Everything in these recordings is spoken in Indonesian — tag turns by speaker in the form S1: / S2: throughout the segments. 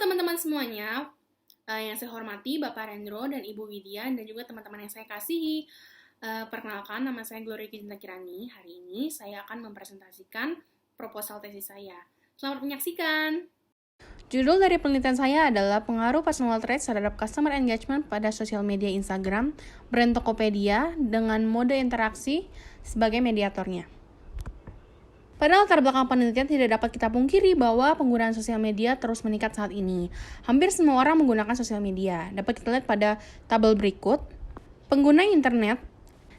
S1: teman-teman semuanya, yang saya hormati Bapak Rendro dan Ibu Widya dan juga teman-teman yang saya kasihi. Perkenalkan, nama saya Gloria Cinta Kirani. Hari ini saya akan mempresentasikan proposal tesis saya. Selamat menyaksikan.
S2: Judul dari penelitian saya adalah pengaruh personal traits terhadap customer engagement pada sosial media Instagram, brand Tokopedia dengan mode interaksi sebagai mediatornya. Pada latar belakang penelitian tidak dapat kita pungkiri bahwa penggunaan sosial media terus meningkat saat ini. Hampir semua orang menggunakan sosial media. Dapat kita lihat pada tabel berikut. Pengguna internet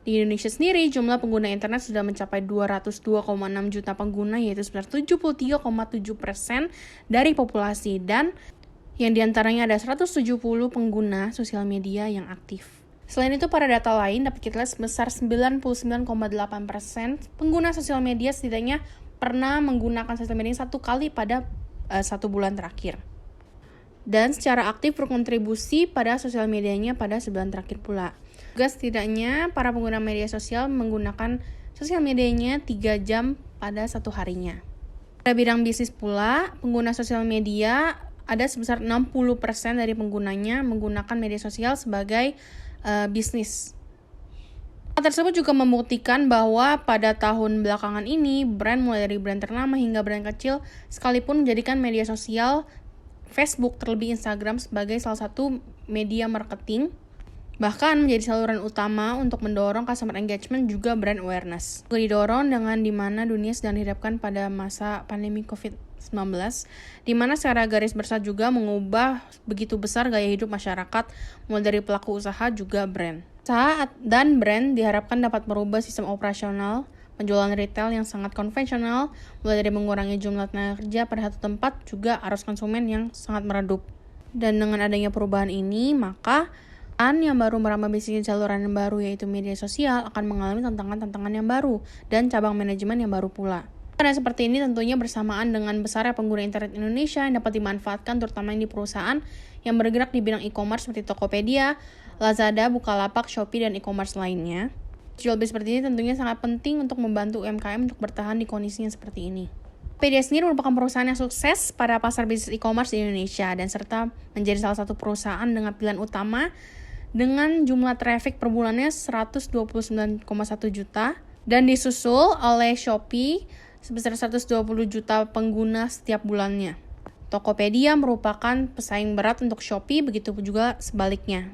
S2: di Indonesia sendiri, jumlah pengguna internet sudah mencapai 202,6 juta pengguna, yaitu sekitar 73,7% dari populasi, dan yang diantaranya ada 170 pengguna sosial media yang aktif. Selain itu, pada data lain dapat kita lihat sebesar 99,8% pengguna sosial media setidaknya pernah menggunakan sosial media satu kali pada 1 bulan terakhir. Dan secara aktif berkontribusi pada sosial medianya pada sebulan terakhir pula. Juga setidaknya para pengguna media sosial menggunakan sosial medianya 3 jam pada satu harinya. Pada bidang bisnis pula, pengguna sosial media ada sebesar 60% dari penggunanya menggunakan media sosial sebagai bisnis. Hal tersebut juga membuktikan bahwa pada tahun belakangan ini, brand mulai dari brand ternama hingga brand kecil sekalipun menjadikan media sosial Facebook terlebih Instagram sebagai salah satu media marketing, bahkan menjadi saluran utama untuk mendorong customer engagement juga brand awareness. Juga didorong dengan dimana dunia sedang dihadapkan pada masa pandemi COVID-19, dimana secara garis besar juga mengubah begitu besar gaya hidup masyarakat, mulai dari pelaku usaha juga brand. Usaha dan brand diharapkan dapat merubah sistem operasional penjualan retail yang sangat konvensional, mulai dari mengurangi jumlah tenaga kerja pada satu tempat, juga arus konsumen yang sangat meredup. Dan dengan adanya perubahan ini, maka yang baru merambah bisnis saluran yang baru, yaitu media sosial, akan mengalami tantangan-tantangan yang baru dan cabang manajemen yang baru pula. Karena seperti ini tentunya bersamaan dengan besarnya pengguna internet Indonesia yang dapat dimanfaatkan terutama di perusahaan yang bergerak di bidang e-commerce seperti Tokopedia, Lazada, Bukalapak, Shopee, dan e-commerce lainnya. Jual beli seperti ini tentunya sangat penting untuk membantu UMKM untuk bertahan di kondisi yang seperti ini. Tokopedia sendiri merupakan perusahaan yang sukses pada pasar bisnis e-commerce di Indonesia dan serta menjadi salah satu perusahaan dengan pilihan utama dengan jumlah traffic per bulannya 129,1 juta dan disusul oleh Shopee sebesar 120 juta pengguna setiap bulannya. Tokopedia merupakan pesaing berat untuk Shopee, begitu juga sebaliknya.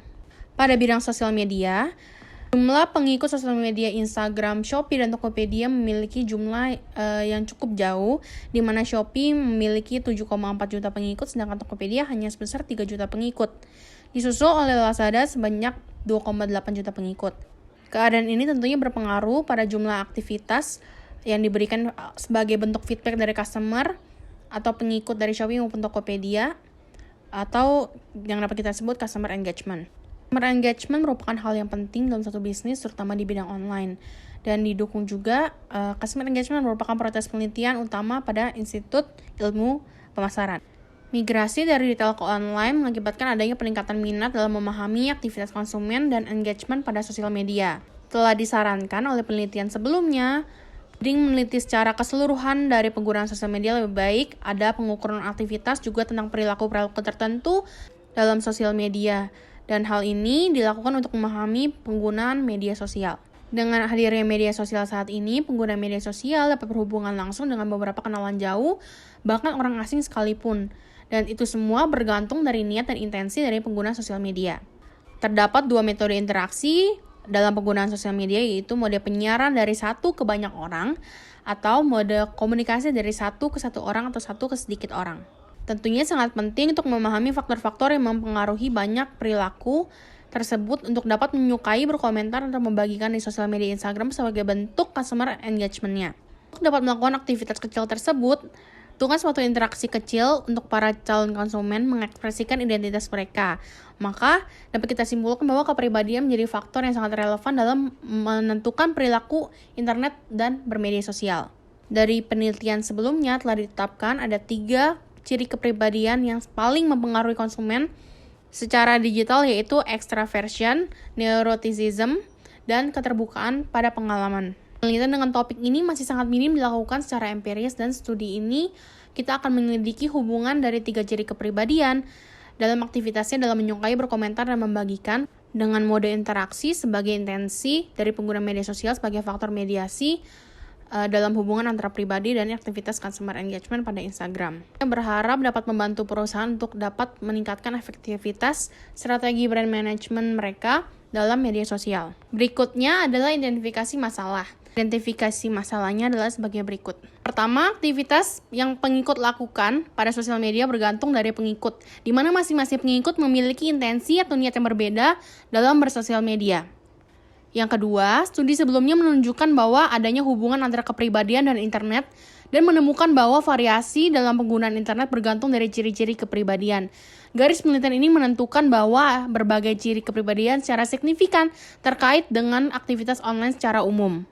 S2: Pada bidang sosial media, jumlah pengikut sosial media Instagram, Shopee, dan Tokopedia memiliki jumlah yang cukup jauh, di mana Shopee memiliki 7,4 juta pengikut, sedangkan Tokopedia hanya sebesar 3 juta pengikut. Disusul oleh Lazada sebanyak 2,8 juta pengikut. Keadaan ini tentunya berpengaruh pada jumlah aktivitas yang diberikan sebagai bentuk feedback dari customer atau pengikut dari Shopee maupun Tokopedia, atau yang dapat kita sebut customer engagement. Customer engagement merupakan hal yang penting dalam satu bisnis, terutama di bidang online. Dan didukung juga, customer engagement merupakan proses penelitian utama pada Institut Ilmu Pemasaran. Migrasi dari retail ke online mengakibatkan adanya peningkatan minat dalam memahami aktivitas konsumen dan engagement pada sosial media. Telah disarankan oleh penelitian sebelumnya, meneliti secara keseluruhan dari penggunaan sosial media lebih baik, ada pengukuran aktivitas juga tentang perilaku-perilaku tertentu dalam sosial media. Dan hal ini dilakukan untuk memahami penggunaan media sosial. Dengan hadirnya media sosial saat ini, pengguna media sosial dapat berhubungan langsung dengan beberapa kenalan jauh, bahkan orang asing sekalipun. Dan itu semua bergantung dari niat dan intensi dari pengguna sosial media. Terdapat 2 metode interaksi dalam penggunaan sosial media, yaitu mode penyiaran dari satu ke banyak orang, atau mode komunikasi dari satu ke satu orang atau satu ke sedikit orang. Tentunya sangat penting untuk memahami faktor-faktor yang mempengaruhi banyak perilaku tersebut untuk dapat menyukai, berkomentar, atau membagikan di sosial media Instagram sebagai bentuk customer engagement-nya. Untuk dapat melakukan aktivitas kecil tersebut, butuhkan suatu interaksi kecil untuk para calon konsumen mengekspresikan identitas mereka. Maka dapat kita simpulkan bahwa kepribadian menjadi faktor yang sangat relevan dalam menentukan perilaku internet dan bermedia sosial. Dari penelitian sebelumnya telah ditetapkan ada 3 ciri kepribadian yang paling mempengaruhi konsumen secara digital, yaitu extraversion, neuroticism, dan keterbukaan pada pengalaman. Penelitian dengan topik ini masih sangat minim dilakukan secara empiris dan studi ini kita akan menyelidiki hubungan dari 3 ciri kepribadian dalam aktivitasnya dalam menyukai, berkomentar, dan membagikan dengan mode interaksi sebagai intensi dari pengguna media sosial sebagai faktor mediasi dalam hubungan antara pribadi dan aktivitas customer engagement pada Instagram. Saya berharap dapat membantu perusahaan untuk dapat meningkatkan efektivitas strategi brand management mereka dalam media sosial. Berikutnya adalah identifikasi masalah. Identifikasi masalahnya adalah sebagai berikut. Pertama, aktivitas yang pengikut lakukan pada sosial media bergantung dari pengikut, di mana masing-masing pengikut memiliki intensi atau niat yang berbeda dalam bersosial media. Yang kedua, studi sebelumnya menunjukkan bahwa adanya hubungan antara kepribadian dan internet dan menemukan bahwa variasi dalam penggunaan internet bergantung dari ciri-ciri kepribadian. Garis penelitian ini menentukan bahwa berbagai ciri kepribadian secara signifikan terkait dengan aktivitas online secara umum.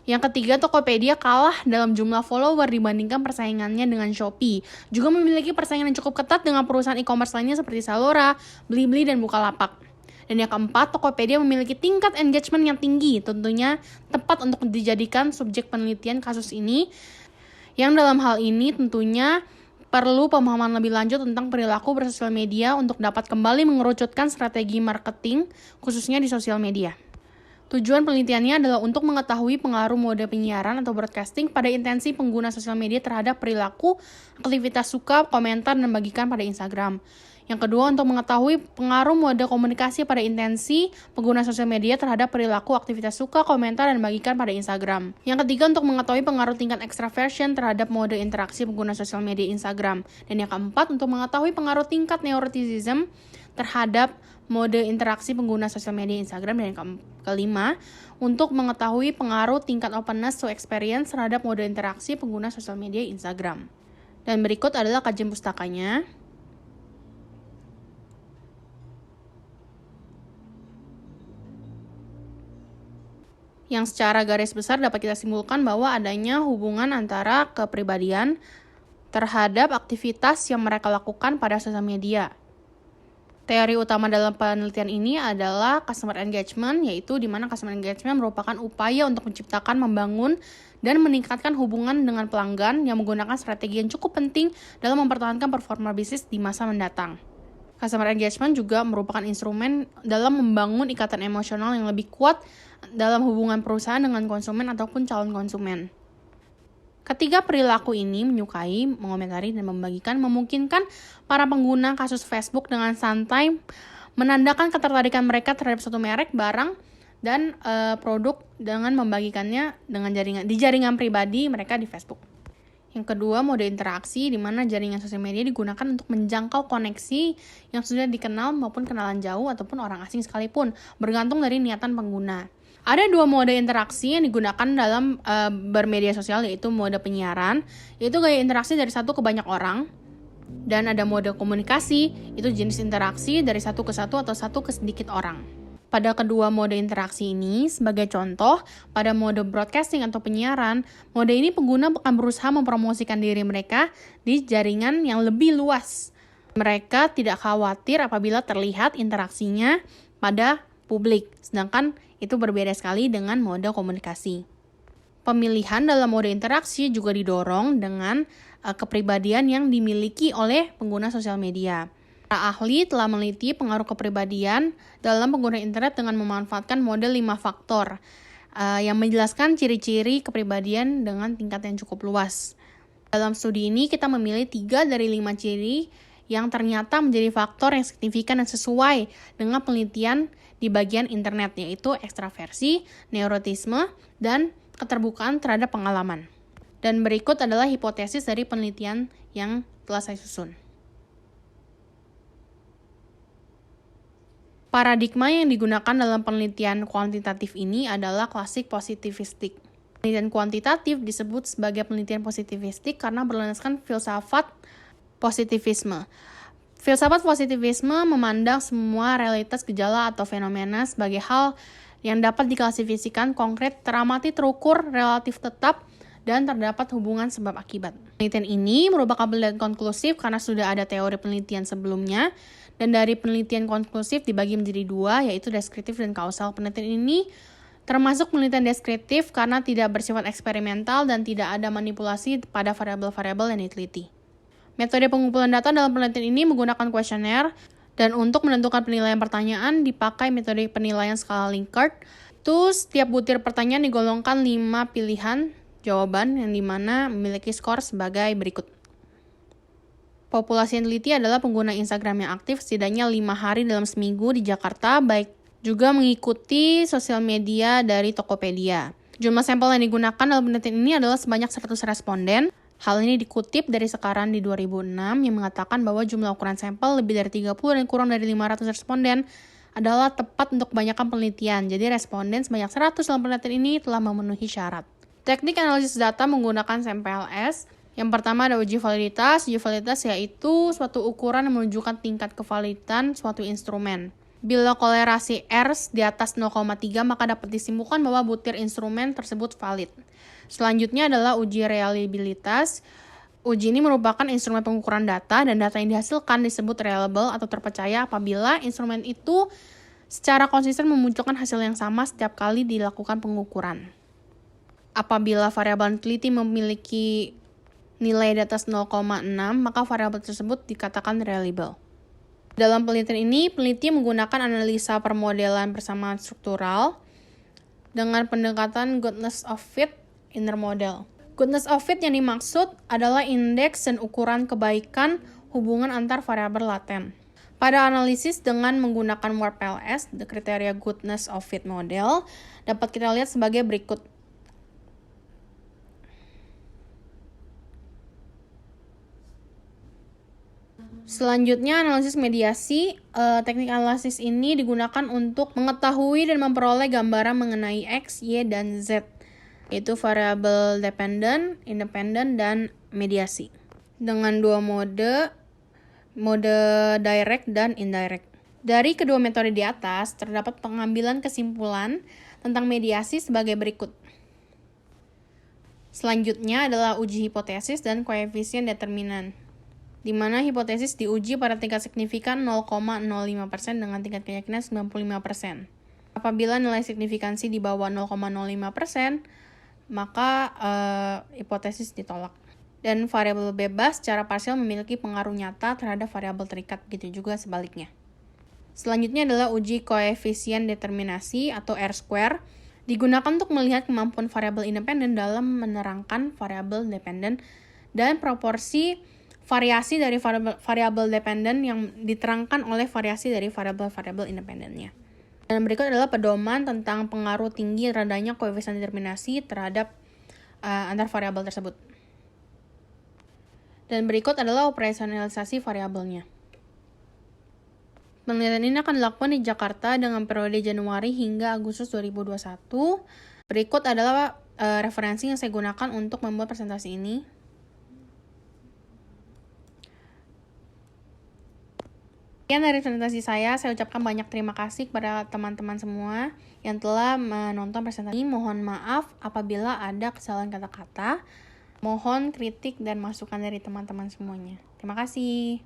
S2: Yang ketiga, Tokopedia kalah dalam jumlah follower dibandingkan persaingannya dengan Shopee. Juga memiliki persaingan yang cukup ketat dengan perusahaan e-commerce lainnya seperti Zalora, Blibli, dan Bukalapak. Dan yang keempat, Tokopedia memiliki tingkat engagement yang tinggi, tentunya tepat untuk dijadikan subjek penelitian kasus ini, yang dalam hal ini tentunya perlu pemahaman lebih lanjut tentang perilaku bersosial media untuk dapat kembali mengerucutkan strategi marketing, khususnya di sosial media. Tujuan penelitiannya adalah untuk mengetahui pengaruh mode penyiaran atau broadcasting pada intensi pengguna sosial media terhadap perilaku, aktivitas suka, komentar, dan bagikan pada Instagram. Yang kedua, untuk mengetahui pengaruh mode komunikasi pada intensi pengguna sosial media terhadap perilaku, aktivitas suka, komentar, dan bagikan pada Instagram. Yang ketiga, untuk mengetahui pengaruh tingkat extraversion terhadap mode interaksi pengguna sosial media Instagram. Dan yang keempat, untuk mengetahui pengaruh tingkat neuroticism terhadap mode interaksi pengguna sosial media Instagram. Dan yang kelima, untuk mengetahui pengaruh tingkat openness to experience terhadap mode interaksi pengguna sosial media Instagram. Dan berikut adalah kajian pustakanya. Yang secara garis besar dapat kita simpulkan bahwa adanya hubungan antara kepribadian terhadap aktivitas yang mereka lakukan pada sosial media. Teori utama dalam penelitian ini adalah customer engagement, yaitu di mana customer engagement merupakan upaya untuk menciptakan, membangun, dan meningkatkan hubungan dengan pelanggan yang menggunakan strategi yang cukup penting dalam mempertahankan performa bisnis di masa mendatang. Customer engagement juga merupakan instrumen dalam membangun ikatan emosional yang lebih kuat dalam hubungan perusahaan dengan konsumen ataupun calon konsumen. Ketiga perilaku ini menyukai, mengomentari, dan membagikan memungkinkan para pengguna kasus Facebook dengan santai menandakan ketertarikan mereka terhadap suatu merek, barang, dan produk dengan membagikannya dengan jaringan pribadi mereka di Facebook. Yang kedua, mode interaksi, di mana jaringan sosial media digunakan untuk menjangkau koneksi yang sudah dikenal maupun kenalan jauh ataupun orang asing sekalipun, bergantung dari niatan pengguna. Ada dua mode interaksi yang digunakan dalam bermedia sosial, yaitu mode penyiaran, yaitu gaya interaksi dari satu ke banyak orang, dan ada mode komunikasi, itu jenis interaksi dari satu ke satu atau satu ke sedikit orang. Pada kedua mode interaksi ini, sebagai contoh, pada mode broadcasting atau penyiaran, mode ini pengguna akan berusaha mempromosikan diri mereka di jaringan yang lebih luas. Mereka tidak khawatir apabila terlihat interaksinya pada publik, sedangkan itu berbeda sekali dengan mode komunikasi. Pemilihan dalam mode interaksi juga didorong dengan kepribadian yang dimiliki oleh pengguna sosial media. Para ahli telah meneliti pengaruh kepribadian dalam pengguna internet dengan memanfaatkan model 5 faktor yang menjelaskan ciri-ciri kepribadian dengan tingkat yang cukup luas. Dalam studi ini kita memilih 3 dari 5 ciri yang ternyata menjadi faktor yang signifikan dan sesuai dengan penelitian di bagian internet, yaitu ekstraversi, neurotisme, dan keterbukaan terhadap pengalaman. Dan berikut adalah hipotesis dari penelitian yang telah saya susun. Paradigma yang digunakan dalam penelitian kuantitatif ini adalah klasik positivistik. Penelitian kuantitatif disebut sebagai penelitian positivistik karena berlandaskan filsafat positivisme. Filsafat positivisme memandang semua realitas, gejala, atau fenomena sebagai hal yang dapat diklasifikasikan konkret, teramati, terukur, relatif tetap, dan terdapat hubungan sebab akibat. Penelitian ini merupakan penelitian konklusif karena sudah ada teori penelitian sebelumnya, dan dari penelitian konklusif dibagi menjadi 2, yaitu deskriptif dan kausal. Penelitian ini termasuk penelitian deskriptif karena tidak bersifat eksperimental dan tidak ada manipulasi pada variabel-variabel yang diteliti. Metode pengumpulan data dalam penelitian ini menggunakan kuesioner, dan untuk menentukan penilaian pertanyaan dipakai metode penilaian skala Likert. Itu setiap butir pertanyaan digolongkan 5 pilihan jawaban yang dimana memiliki skor sebagai berikut. Populasi yang teliti adalah pengguna Instagram yang aktif setidaknya 5 hari dalam seminggu di Jakarta, baik juga mengikuti sosial media dari Tokopedia. Jumlah sampel yang digunakan dalam penelitian ini adalah sebanyak 100 responden. Hal ini dikutip dari Sekarang di 2006 yang mengatakan bahwa jumlah ukuran sampel lebih dari 30 dan kurang dari 500 responden adalah tepat untuk kebanyakan penelitian. Jadi responden sebanyak 100 dalam penelitian ini telah memenuhi syarat. Teknik analisis data menggunakan SAMPLS. Yang pertama ada uji validitas. Uji validitas yaitu suatu ukuran yang menunjukkan tingkat kevalidan suatu instrumen. Bila kolerasi R di atas 0,3 maka dapat disimpulkan bahwa butir instrumen tersebut valid. Selanjutnya adalah uji reliabilitas. Uji ini merupakan instrumen pengukuran data dan data yang dihasilkan disebut reliable atau terpercaya apabila instrumen itu secara konsisten memunculkan hasil yang sama setiap kali dilakukan pengukuran. Apabila variabel teliti memiliki nilai di atas 0,6 maka variabel tersebut dikatakan reliable. Dalam penelitian ini, peneliti menggunakan analisa permodelan persamaan struktural dengan pendekatan goodness of fit inner model. Goodness of fit yang dimaksud adalah indeks dan ukuran kebaikan hubungan antar variabel laten. Pada analisis dengan menggunakan WordPLS, the kriteria goodness of fit model dapat kita lihat sebagai berikut. Selanjutnya, analisis mediasi. Teknik analisis ini digunakan untuk mengetahui dan memperoleh gambaran mengenai X, Y, dan Z, yaitu variabel dependent, independent, dan mediasi. Dengan dua mode direct dan indirect. Dari kedua metode di atas, terdapat pengambilan kesimpulan tentang mediasi sebagai berikut. Selanjutnya adalah uji hipotesis dan koefisien determinan, di mana hipotesis diuji pada tingkat signifikan 0,05% dengan tingkat keyakinan 95%. Apabila nilai signifikansi di bawah 0,05%, maka hipotesis ditolak. Dan variabel bebas secara parsial memiliki pengaruh nyata terhadap variabel terikat, begitu juga sebaliknya. Selanjutnya adalah uji koefisien determinasi atau R-square, digunakan untuk melihat kemampuan variabel independen dalam menerangkan variabel dependen dan proporsi variasi dari variabel dependen yang diterangkan oleh variasi dari variabel-variabel independennya. Dan berikut adalah pedoman tentang pengaruh tinggi rendahnya koefisien determinasi terhadap antar variabel tersebut. Dan berikut adalah operasionalisasi variabelnya. Penelitian ini akan dilakukan di Jakarta dengan periode Januari hingga Agustus 2021. Berikut adalah referensi yang saya gunakan untuk membuat presentasi ini. Sekian dari presentasi saya ucapkan banyak terima kasih kepada teman-teman semua yang telah menonton presentasi ini. Mohon maaf apabila ada kesalahan kata-kata. Mohon kritik dan masukan dari teman-teman semuanya. Terima kasih.